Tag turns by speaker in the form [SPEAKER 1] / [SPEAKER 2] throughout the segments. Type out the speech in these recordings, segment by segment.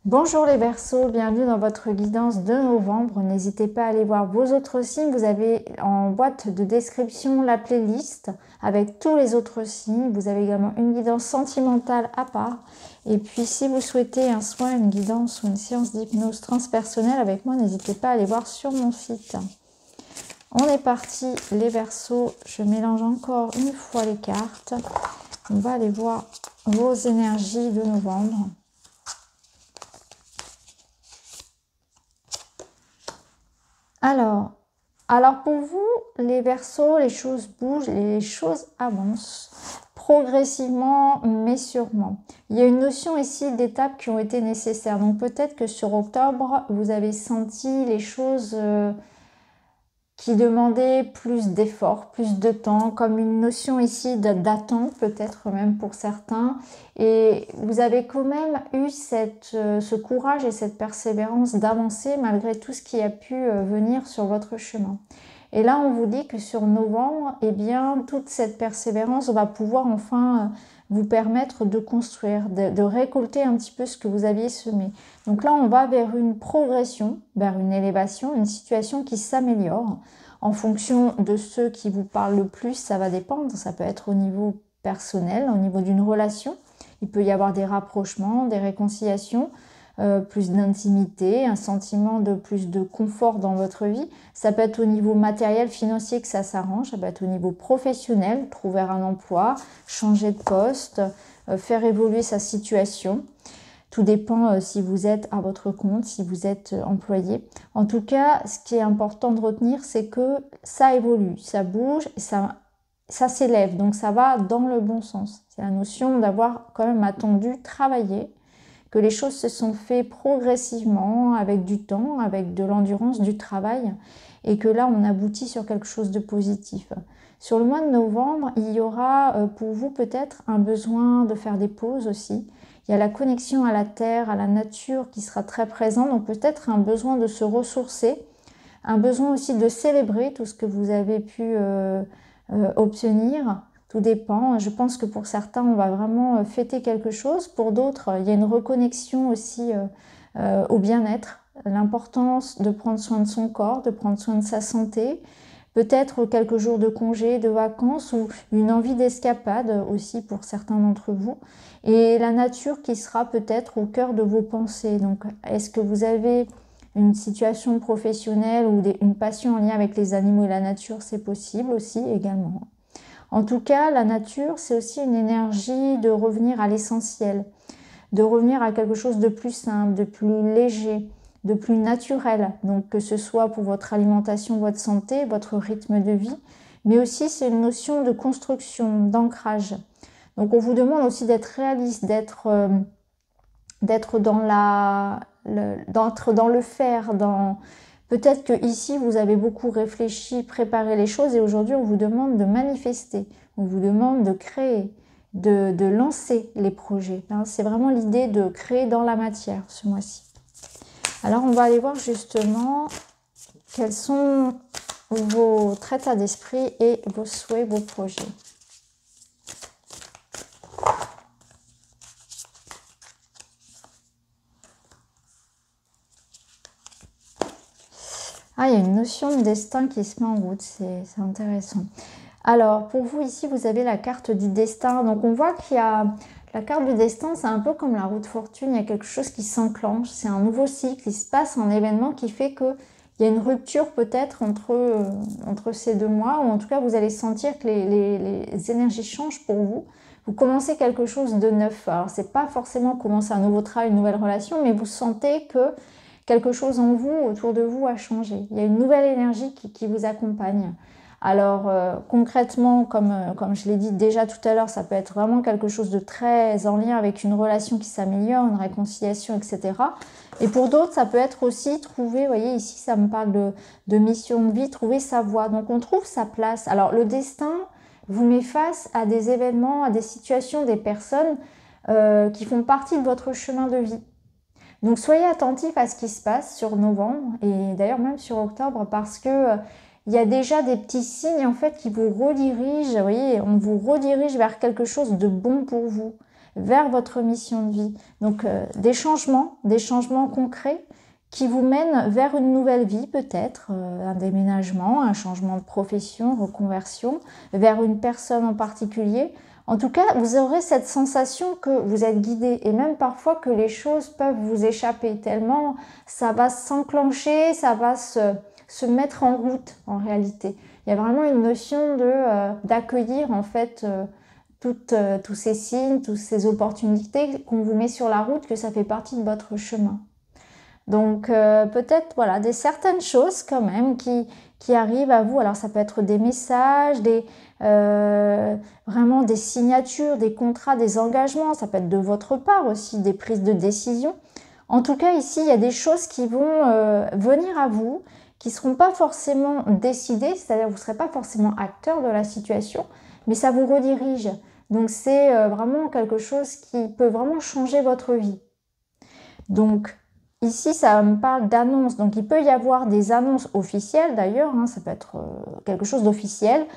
[SPEAKER 1] Bonjour les Verseaux, bienvenue dans votre guidance de novembre. N'hésitez pas à aller voir vos autres signes. Vous avez en boîte de description la playlist avec tous les autres signes. Vous avez également une guidance sentimentale à part. Et puis si vous souhaitez un soin, une guidance ou une séance d'hypnose transpersonnelle avec moi, n'hésitez pas à aller voir sur mon site. On est parti les Verseaux. Je mélange encore une fois les cartes. On va aller voir vos énergies de novembre. Alors pour vous, les Verseaux, les choses bougent, les choses avancent progressivement, mais sûrement. Il y a une notion ici d'étapes qui ont été nécessaires. Donc peut-être que sur octobre, vous avez senti les choses qui demandaient plus d'efforts, plus de temps, comme une notion ici d'attente, peut-être même pour certains. Et vous avez quand même eu ce courage et cette persévérance d'avancer malgré tout ce qui a pu venir sur votre chemin. Et là, on vous dit que sur novembre, eh bien, toute cette persévérance va pouvoir enfin vous permettre de construire, de récolter un petit peu ce que vous aviez semé. Donc là, on va vers une progression, vers une élévation, une situation qui s'améliore. En fonction de ceux qui vous parlent le plus, ça va dépendre. Ça peut être au niveau personnel, au niveau d'une relation. Il peut y avoir des rapprochements, des réconciliations, plus d'intimité, un sentiment de plus de confort dans votre vie. Ça peut être au niveau matériel, financier que ça s'arrange. Ça peut être au niveau professionnel, trouver un emploi, changer de poste, faire évoluer sa situation. Tout dépend si vous êtes à votre compte, si vous êtes employé. En tout cas, ce qui est important de retenir, c'est que ça évolue, ça bouge, ça s'élève. Donc ça va dans le bon sens. C'est la notion d'avoir quand même attendu, travaillé, que les choses se sont faites progressivement, avec du temps, avec de l'endurance, du travail, et que là, on aboutit sur quelque chose de positif. Sur le mois de novembre, il y aura pour vous peut-être un besoin de faire des pauses aussi. Il y a la connexion à la terre, à la nature qui sera très présente, donc peut-être un besoin de se ressourcer, un besoin aussi de célébrer tout ce que vous avez pu obtenir. Tout dépend. Je pense que pour certains, on va vraiment fêter quelque chose. Pour d'autres, il y a une reconnexion aussi au bien-être, l'importance de prendre soin de son corps, de prendre soin de sa santé. Peut-être quelques jours de congé, de vacances ou une envie d'escapade aussi pour certains d'entre vous. Et la nature qui sera peut-être au cœur de vos pensées. Donc, est-ce que vous avez une situation professionnelle ou une passion en lien avec les animaux et la nature? C'est possible aussi également. En tout cas, la nature, c'est aussi une énergie de revenir à l'essentiel, de revenir à quelque chose de plus simple, de plus léger, de plus naturel. Donc que ce soit pour votre alimentation, votre santé, votre rythme de vie, mais aussi c'est une notion de construction, d'ancrage. Donc on vous demande aussi d'être réaliste, d'être dans le faire, peut-être que ici vous avez beaucoup réfléchi, préparé les choses et aujourd'hui on vous demande de manifester, on vous demande de créer, de lancer les projets. C'est vraiment l'idée de créer dans la matière ce mois-ci. Alors on va aller voir justement quels sont votre état d'esprit et vos souhaits, vos projets. Ah, il y a une notion de destin qui se met en route, c'est intéressant. Alors, pour vous, ici, vous avez la carte du destin. Donc, on voit qu'il y a... La carte du destin, c'est un peu comme la roue de fortune. Il y a quelque chose qui s'enclenche. C'est un nouveau cycle. Il se passe un événement qui fait qu'il y a une rupture peut-être entre ces 2 mois. Ou en tout cas, vous allez sentir que les énergies changent pour vous. Vous commencez quelque chose de neuf. Alors, c'est pas forcément commencer un nouveau travail, une nouvelle relation, mais vous sentez que quelque chose en vous, autour de vous, a changé. Il y a une nouvelle énergie qui vous accompagne. Alors concrètement, comme je l'ai dit déjà tout à l'heure, ça peut être vraiment quelque chose de très en lien avec une relation qui s'améliore, une réconciliation, etc. Et pour d'autres, ça peut être aussi trouver, vous voyez ici, ça me parle de mission de vie, trouver sa voie. Donc on trouve sa place. Alors le destin vous met face à des événements, à des situations, des personnes qui font partie de votre chemin de vie. Donc soyez attentifs à ce qui se passe sur novembre et d'ailleurs même sur octobre parce que il y a déjà des petits signes en fait qui vous redirigent, vous voyez, on vous redirige vers quelque chose de bon pour vous, vers votre mission de vie. Donc des changements concrets qui vous mènent vers une nouvelle vie peut-être, un déménagement, un changement de profession, reconversion, vers une personne en particulier. En tout cas, vous aurez cette sensation que vous êtes guidé et même parfois que les choses peuvent vous échapper tellement ça va s'enclencher, ça va se mettre en route en réalité. Il y a vraiment une notion d'accueillir en fait tous ces signes, toutes ces opportunités qu'on vous met sur la route, que ça fait partie de votre chemin. Donc peut-être voilà certaines choses quand même qui arrivent à vous. Alors ça peut être des messages, vraiment des signatures, des contrats, des engagements. Ça peut être de votre part aussi des prises de décision. En tout cas ici il y a des choses qui vont venir à vous, qui ne seront pas forcément décidées, c'est-à-dire vous ne serez pas forcément acteur de la situation, mais ça vous redirige. Donc c'est vraiment quelque chose qui peut vraiment changer votre vie. Donc ici, ça me parle d'annonces. Donc, il peut y avoir des annonces officielles d'ailleurs. Ça peut être quelque chose d'officiel.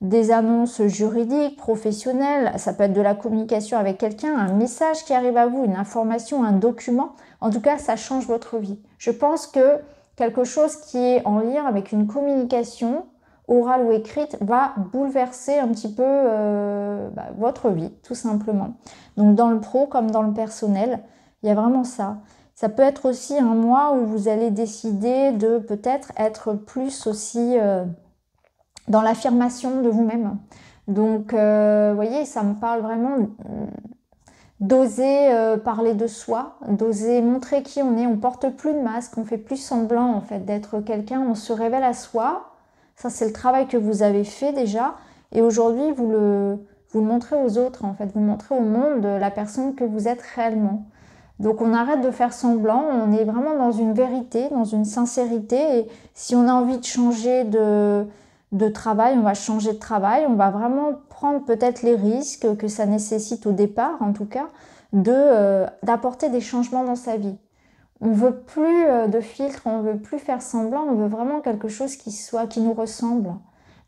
[SPEAKER 1] Des annonces juridiques, professionnelles. Ça peut être de la communication avec quelqu'un, un message qui arrive à vous, une information, un document. En tout cas, ça change votre vie. Je pense que quelque chose qui est en lien avec une communication orale ou écrite va bouleverser un petit peu votre vie, tout simplement. Donc, dans le pro comme dans le personnel, il y a vraiment ça. Ça peut être aussi un mois où vous allez décider de peut-être être plus aussi dans l'affirmation de vous-même. Donc, vous voyez, ça me parle vraiment d'oser parler de soi, d'oser montrer qui on est. On porte plus de masque, on fait plus semblant en fait d'être quelqu'un, on se révèle à soi. Ça, c'est le travail que vous avez fait déjà. Et aujourd'hui, vous le montrez aux autres en fait. Vous montrez au monde la personne que vous êtes réellement. Donc on arrête de faire semblant, on est vraiment dans une vérité, dans une sincérité. Et si on a envie de changer de travail, on va changer de travail. On va vraiment prendre peut-être les risques que ça nécessite au départ, en tout cas, d'apporter des changements dans sa vie. On ne veut plus de filtre, on ne veut plus faire semblant, on veut vraiment quelque chose qui nous ressemble.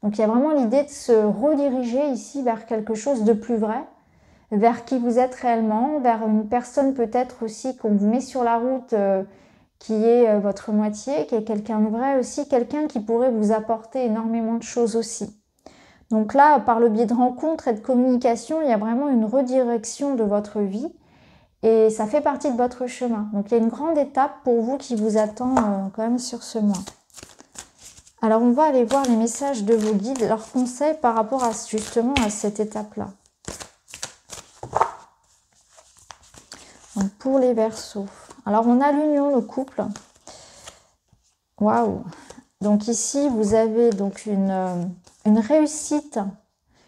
[SPEAKER 1] Donc il y a vraiment l'idée de se rediriger ici vers quelque chose de plus vrai, vers qui vous êtes réellement, vers une personne peut-être aussi qu'on vous met sur la route qui est votre moitié, qui est quelqu'un de vrai aussi, quelqu'un qui pourrait vous apporter énormément de choses aussi. Donc là, par le biais de rencontres et de communication, il y a vraiment une redirection de votre vie et ça fait partie de votre chemin. Donc il y a une grande étape pour vous qui vous attend quand même sur ce mois. Alors on va aller voir les messages de vos guides, leurs conseils par rapport à justement à cette étape-là. Donc pour les Verseaux. Alors on a l'union, le couple. Waouh! Donc ici vous avez donc une réussite,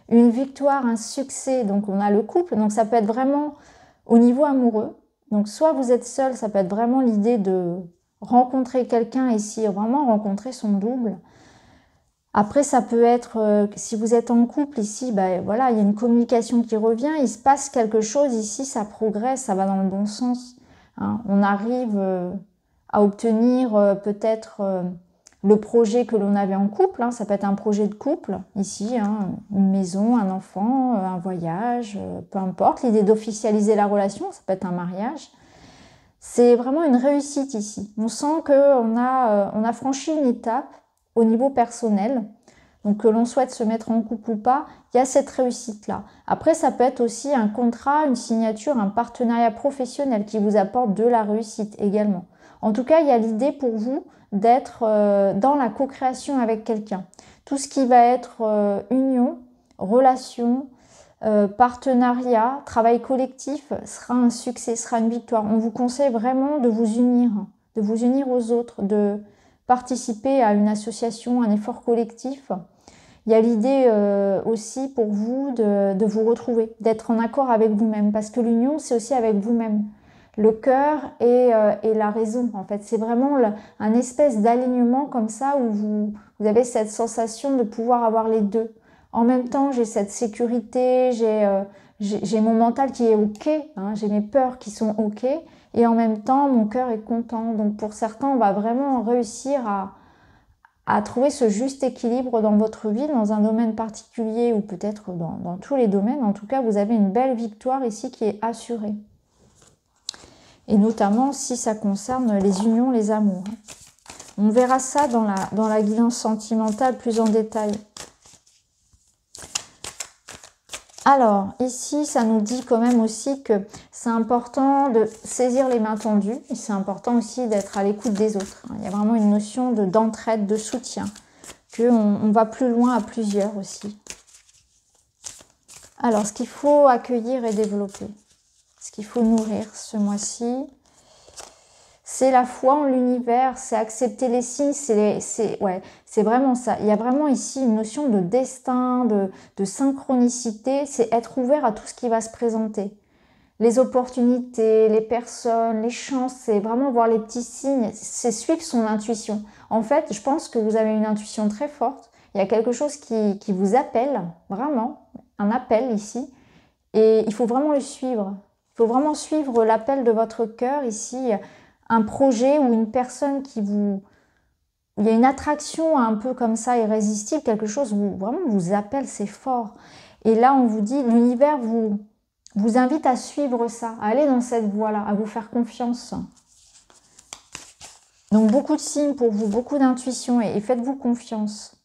[SPEAKER 1] une victoire, un succès. Donc on a le couple. Donc ça peut être vraiment au niveau amoureux. Donc soit vous êtes seul, ça peut être vraiment l'idée de rencontrer quelqu'un ici, vraiment rencontrer son double. Après, ça peut être, si vous êtes en couple ici, voilà, il y a une communication qui revient, il se passe quelque chose ici, ça progresse, ça va dans le bon sens. Hein. On arrive à obtenir peut-être le projet que l'on avait en couple, hein. Ça peut être un projet de couple ici, hein, une maison, un enfant, un voyage, peu importe. L'idée d'officialiser la relation, ça peut être un mariage. C'est vraiment une réussite ici. On sent qu'on a franchi une étape au niveau personnel, donc que l'on souhaite se mettre en couple ou pas, il y a cette réussite-là. Après, ça peut être aussi un contrat, une signature, un partenariat professionnel qui vous apporte de la réussite également. En tout cas, il y a l'idée pour vous d'être dans la co-création avec quelqu'un. Tout ce qui va être union, relation, partenariat, travail collectif sera un succès, sera une victoire. On vous conseille vraiment de vous unir aux autres, de participer à une association, un effort collectif. Il y a l'idée aussi pour vous de vous retrouver, d'être en accord avec vous-même, parce que l'union, c'est aussi avec vous-même. Le cœur et la raison, en fait. C'est vraiment un espèce d'alignement comme ça où vous avez cette sensation de pouvoir avoir les deux. En même temps, j'ai cette sécurité, j'ai mon mental qui est OK, hein, j'ai mes peurs qui sont OK, et en même temps, mon cœur est content. Donc pour certains, on va vraiment réussir à trouver ce juste équilibre dans votre vie, dans un domaine particulier ou peut-être dans tous les domaines. En tout cas, vous avez une belle victoire ici qui est assurée. Et notamment si ça concerne les unions, les amours. On verra ça dans la guidance sentimentale plus en détail. Alors, ici, ça nous dit quand même aussi que c'est important de saisir les mains tendues. Et c'est important aussi d'être à l'écoute des autres. Il y a vraiment une notion d'entraide, de soutien. Qu'on va plus loin à plusieurs aussi. Alors, ce qu'il faut accueillir et développer. Ce qu'il faut nourrir ce mois-ci. C'est la foi en l'univers, c'est accepter les signes, c'est vraiment ça. Il y a vraiment ici une notion de destin, de synchronicité, c'est être ouvert à tout ce qui va se présenter. Les opportunités, les personnes, les chances, c'est vraiment voir les petits signes, c'est suivre son intuition. En fait, je pense que vous avez une intuition très forte, il y a quelque chose qui vous appelle, vraiment, un appel ici, et il faut vraiment le suivre. Il faut vraiment suivre l'appel de votre cœur ici, un projet ou une personne qui vous... Il y a une attraction un peu comme ça, irrésistible, quelque chose vraiment vous appelle, c'est fort. Et là, on vous dit, l'univers vous invite à suivre ça, à aller dans cette voie-là, à vous faire confiance. Donc, beaucoup de signes pour vous, beaucoup d'intuition et faites-vous confiance.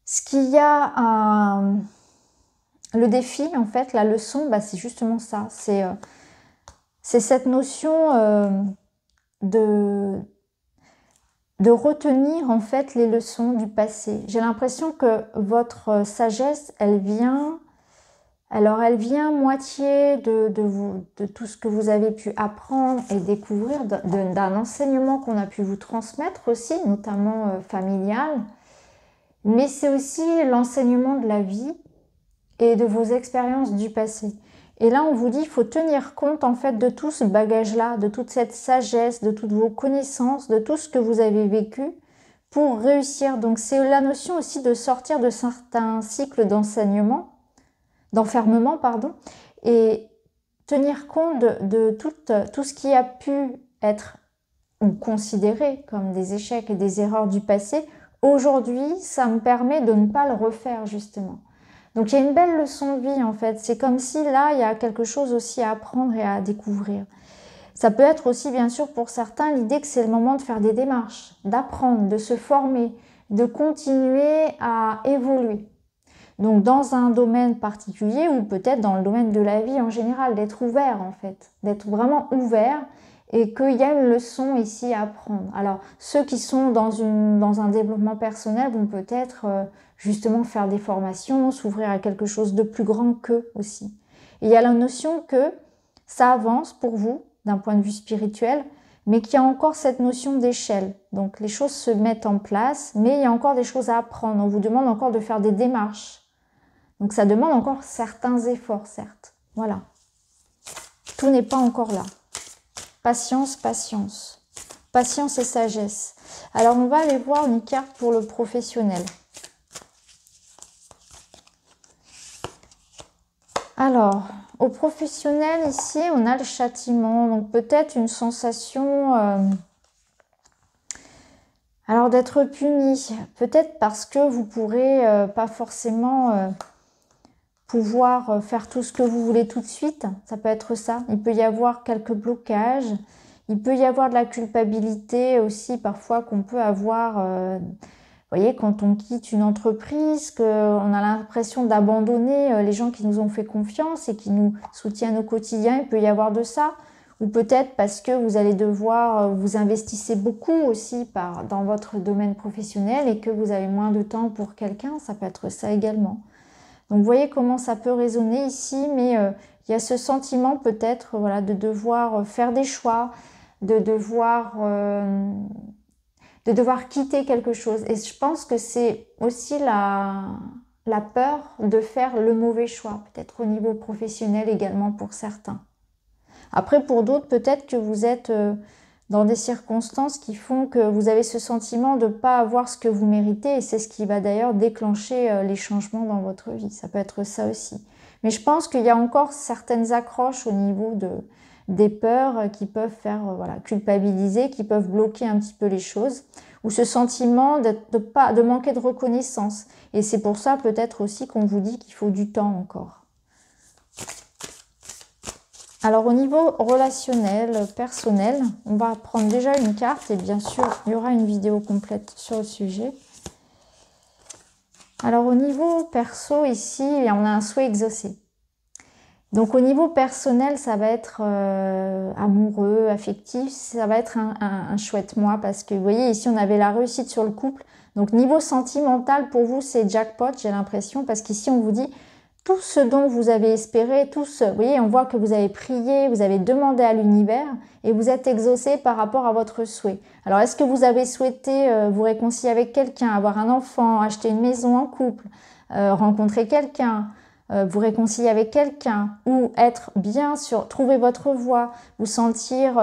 [SPEAKER 1] Ce qu'il y a... le défi, en fait, la leçon, c'est justement ça. C'est cette notion de retenir en fait les leçons du passé. J'ai l'impression que votre sagesse, elle vient moitié de tout ce que vous avez pu apprendre et découvrir, d'un enseignement qu'on a pu vous transmettre aussi, notamment familial. Mais c'est aussi l'enseignement de la vie et de vos expériences du passé. Et là, on vous dit, il faut tenir compte en fait de tout ce bagage-là, de toute cette sagesse, de toutes vos connaissances, de tout ce que vous avez vécu pour réussir. Donc, c'est la notion aussi de sortir de certains cycles d'enfermement, et tenir compte de tout ce qui a pu être considéré comme des échecs et des erreurs du passé. Aujourd'hui, ça me permet de ne pas le refaire, justement. Donc, il y a une belle leçon de vie, en fait. C'est comme si, là, il y a quelque chose aussi à apprendre et à découvrir. Ça peut être aussi, bien sûr, pour certains, l'idée que c'est le moment de faire des démarches, d'apprendre, de se former, de continuer à évoluer. Donc, dans un domaine particulier ou peut-être dans le domaine de la vie en général, d'être ouvert, en fait. D'être vraiment ouvert et qu'il y a une leçon ici à apprendre. Alors, ceux qui sont dans un développement personnel vont peut-être justement faire des formations, s'ouvrir à quelque chose de plus grand qu'eux aussi. Et il y a la notion que ça avance pour vous, d'un point de vue spirituel, mais qu'il y a encore cette notion d'échelle. Donc, les choses se mettent en place, mais il y a encore des choses à apprendre. On vous demande encore de faire des démarches. Donc, ça demande encore certains efforts, certes. Voilà. Tout n'est pas encore là. Patience, patience. Patience et sagesse. Alors, on va aller voir une carte pour le professionnel. Alors, au professionnel, ici, on a le châtiment. Donc, peut-être une sensation alors d'être puni. Peut-être parce que vous pourrez pas forcément pouvoir faire tout ce que vous voulez tout de suite. Ça peut être ça. Il peut y avoir quelques blocages. Il peut y avoir de la culpabilité aussi parfois qu'on peut avoir. Vous voyez, quand on quitte une entreprise, qu'on a l'impression d'abandonner les gens qui nous ont fait confiance et qui nous soutiennent au quotidien, il peut y avoir de ça. Ou peut-être parce que vous allez devoir, vous investissez beaucoup aussi dans votre domaine professionnel et que vous avez moins de temps pour quelqu'un, ça peut être ça également. Donc, vous voyez comment ça peut résonner ici, mais il y a ce sentiment peut-être voilà, de devoir faire des choix, de devoir quitter quelque chose. Et je pense que c'est aussi la peur de faire le mauvais choix, peut-être au niveau professionnel également pour certains. Après, pour d'autres, peut-être que vous êtes dans des circonstances qui font que vous avez ce sentiment de ne pas avoir ce que vous méritez et c'est ce qui va d'ailleurs déclencher les changements dans votre vie. Ça peut être ça aussi. Mais je pense qu'il y a encore certaines accroches au niveau des peurs qui peuvent faire voilà, culpabiliser, qui peuvent bloquer un petit peu les choses, ou ce sentiment de manquer de reconnaissance. Et c'est pour ça peut-être aussi qu'on vous dit qu'il faut du temps encore. Alors au niveau relationnel, personnel, on va prendre déjà une carte et bien sûr il y aura une vidéo complète sur le sujet. Alors au niveau perso ici, on a un souhait exaucé. Donc au niveau personnel, ça va être amoureux, affectif, ça va être un chouette mois parce que vous voyez ici on avait la réussite sur le couple. Donc niveau sentimental pour vous c'est jackpot j'ai l'impression parce qu'ici on vous dit tout ce dont vous avez espéré, tout ce, vous voyez on voit que vous avez prié, vous avez demandé à l'univers et vous êtes exaucé par rapport à votre souhait. Alors est-ce que vous avez souhaité vous réconcilier avec quelqu'un, avoir un enfant, acheter une maison en couple, rencontrer quelqu'un, vous réconcilier avec quelqu'un ou être bien sur, trouver votre voie, vous sentir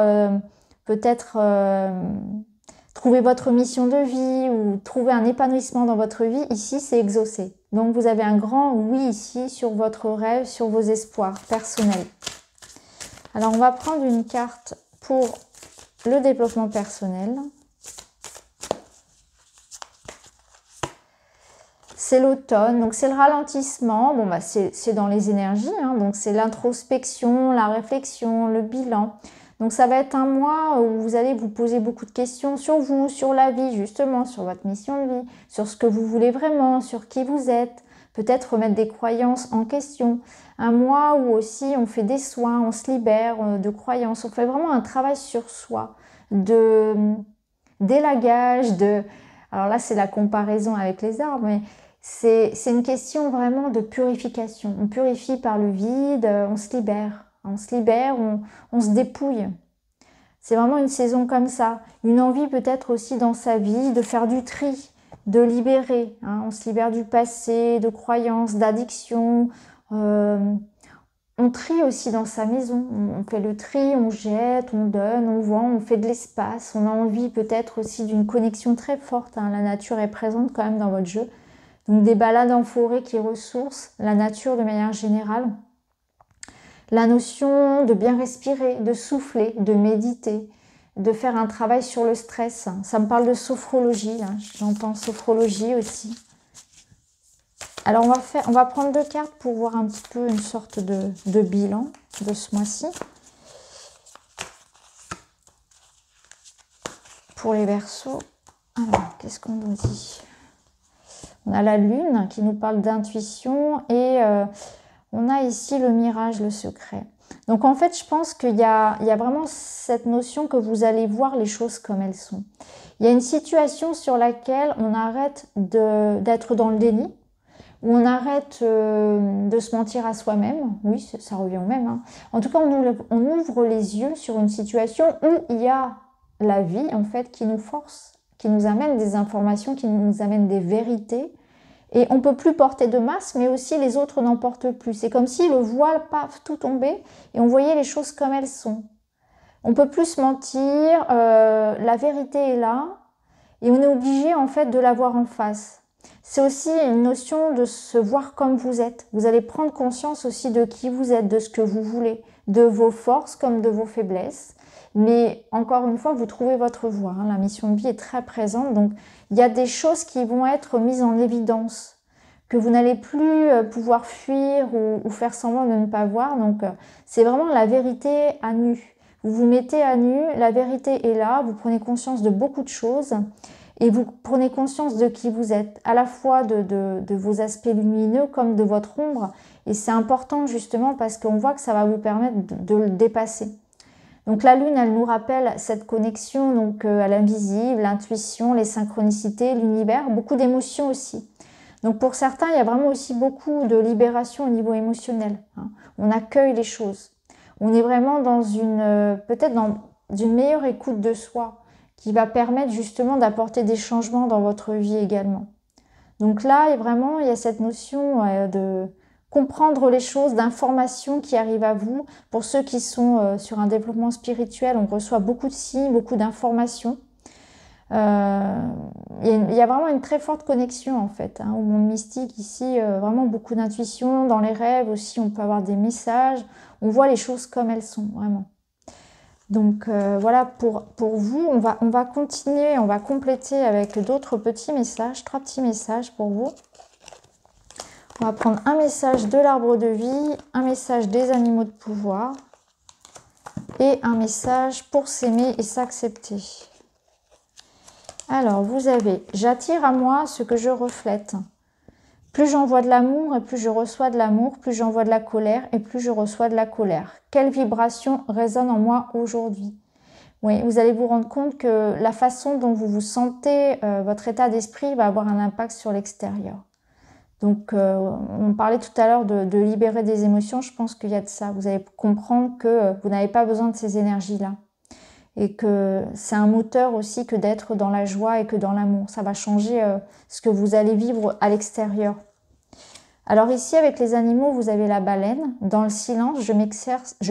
[SPEAKER 1] peut-être trouver votre mission de vie ou trouver un épanouissement dans votre vie, ici c'est exaucé. Donc vous avez un grand oui ici sur votre rêve, sur vos espoirs personnels. Alors on va prendre une carte pour le développement personnel. C'est l'automne, donc c'est le ralentissement, bon bah c'est dans les énergies, hein, donc c'est l'introspection, la réflexion, le bilan. Donc ça va être un mois où vous allez vous poser beaucoup de questions sur vous, sur la vie justement, sur votre mission de vie, sur ce que vous voulez vraiment, sur qui vous êtes, peut-être remettre des croyances en question. Un mois où aussi on fait des soins, on se libère de croyances, on fait vraiment un travail sur soi, d'élagage, alors là c'est la comparaison avec les arbres, mais c'est une question vraiment de purification. On purifie par le vide, on se libère. On se libère, on se dépouille. C'est vraiment une saison comme ça. Une envie peut-être aussi dans sa vie de faire du tri, de libérer. Hein. On se libère du passé, de croyances, d'addictions. On trie aussi dans sa maison. On fait le tri, on jette, on donne, on vend, on fait de l'espace. On a envie peut-être aussi d'une connexion très forte. Hein. La nature est présente quand même dans votre jeu. Donc des balades en forêt qui ressourcent la nature de manière générale. La notion de bien respirer, de souffler, de méditer, de faire un travail sur le stress. Ça me parle de sophrologie, là. J'entends sophrologie aussi. Alors on va prendre 2 cartes pour voir un petit peu une sorte de bilan de ce mois-ci. Pour les Verseaux, alors qu'est-ce qu'on nous dit? On a la lune qui nous parle d'intuition et on a ici le mirage, le secret. Donc en fait, je pense qu'il y a vraiment cette notion que vous allez voir les choses comme elles sont. Il y a une situation sur laquelle on arrête d'être dans le déni, où on arrête de se mentir à soi-même. Oui, ça revient au même. Hein. En tout cas, on ouvre les yeux sur une situation où il y a la vie en fait qui nous force, qui nous amène des informations, qui nous amène des vérités. Et on ne peut plus porter de masque, mais aussi les autres n'en portent plus. C'est comme si le voile, paf, tout tombait et on voyait les choses comme elles sont. On ne peut plus se mentir, la vérité est là et on est obligé en fait de la voir en face. C'est aussi une notion de se voir comme vous êtes. Vous allez prendre conscience aussi de qui vous êtes, de ce que vous voulez, de vos forces comme de vos faiblesses. Mais encore une fois, vous trouvez votre voie. Hein. La mission de vie est très présente. Donc, il y a des choses qui vont être mises en évidence, que vous n'allez plus pouvoir fuir ou faire semblant de ne pas voir. Donc, c'est vraiment la vérité à nu. Vous vous mettez à nu, la vérité est là, vous prenez conscience de beaucoup de choses et vous prenez conscience de qui vous êtes, à la fois de vos aspects lumineux comme de votre ombre. Et c'est important justement parce qu'on voit que ça va vous permettre de le dépasser. Donc la lune, elle nous rappelle cette connexion donc, à l'invisible, l'intuition, les synchronicités, l'univers, beaucoup d'émotions aussi. Donc pour certains, il y a vraiment aussi beaucoup de libération au niveau émotionnel. Hein. On accueille les choses. On est vraiment dans peut-être dans une meilleure écoute de soi qui va permettre justement d'apporter des changements dans votre vie également. Donc là, vraiment, il y a cette notion de comprendre les choses, d'informations qui arrivent à vous. Pour ceux qui sont sur un développement spirituel, on reçoit beaucoup de signes, beaucoup d'informations. Il y a vraiment une très forte connexion en fait au monde mystique ici, vraiment beaucoup d'intuition. Dans les rêves aussi, on peut avoir des messages. On voit les choses comme elles sont, vraiment. Donc voilà, pour vous, on va continuer, on va compléter avec d'autres petits messages, 3 petits messages pour vous. On va prendre un message de l'arbre de vie, un message des animaux de pouvoir et un message pour s'aimer et s'accepter. Alors, vous avez « J'attire à moi ce que je reflète. Plus j'envoie de l'amour et plus je reçois de l'amour, plus j'envoie de la colère et plus je reçois de la colère. Quelle vibration résonne en moi aujourd'hui ?» Oui, vous allez vous rendre compte que la façon dont vous vous sentez, votre état d'esprit va avoir un impact sur l'extérieur. Donc, on parlait tout à l'heure de libérer des émotions. Je pense qu'il y a de ça. Vous allez comprendre que vous n'avez pas besoin de ces énergies-là. Et que c'est un moteur aussi que d'être dans la joie et que dans l'amour. Ça va changer ce que vous allez vivre à l'extérieur. Alors ici, avec les animaux, vous avez la baleine. Dans le silence, je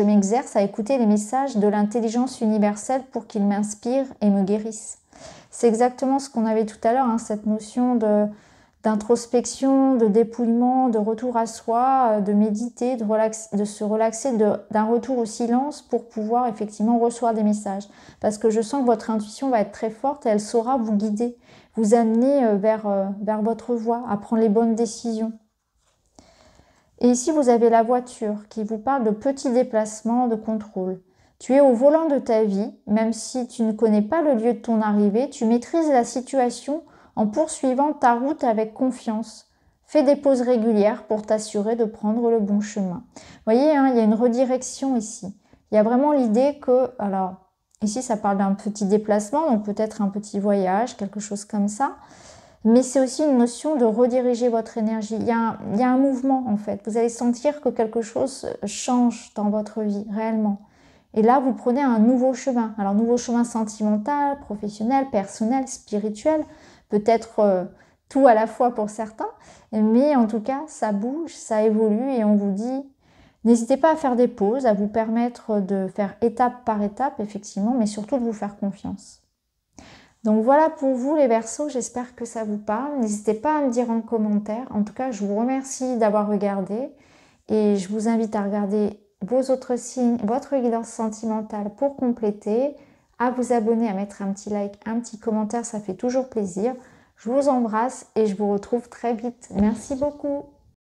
[SPEAKER 1] m'exerce à écouter les messages de l'intelligence universelle pour qu'ils m'inspirent et me guérissent. C'est exactement ce qu'on avait tout à l'heure, hein, cette notion d'introspection, de dépouillement, de retour à soi, de méditer, de se relaxer, d'un retour au silence pour pouvoir effectivement recevoir des messages. Parce que je sens que votre intuition va être très forte et elle saura vous guider, vous amener vers votre voie, à prendre les bonnes décisions. Et ici, vous avez la voiture qui vous parle de petits déplacements, de contrôle. Tu es au volant de ta vie, même si tu ne connais pas le lieu de ton arrivée, tu maîtrises la situation en poursuivant ta route avec confiance. Fais des pauses régulières pour t'assurer de prendre le bon chemin. Vous voyez, hein, il y a une redirection ici. Il y a vraiment l'idée que, alors, ici ça parle d'un petit déplacement, donc peut-être un petit voyage, quelque chose comme ça. Mais c'est aussi une notion de rediriger votre énergie. Il y a un mouvement en fait. Vous allez sentir que quelque chose change dans votre vie, réellement. Et là, vous prenez un nouveau chemin. Alors, nouveau chemin sentimental, professionnel, personnel, spirituel. Peut-être tout à la fois pour certains. Mais en tout cas, ça bouge, ça évolue et on vous dit, n'hésitez pas à faire des pauses, à vous permettre de faire étape par étape, effectivement, mais surtout de vous faire confiance. Donc voilà pour vous les Verseaux, j'espère que ça vous parle. N'hésitez pas à me dire en commentaire. En tout cas, je vous remercie d'avoir regardé et je vous invite à regarder vos autres signes, votre guidance sentimentale pour compléter, à vous abonner, à mettre un petit like, un petit commentaire, ça fait toujours plaisir. Je vous embrasse et je vous retrouve très vite. Merci beaucoup.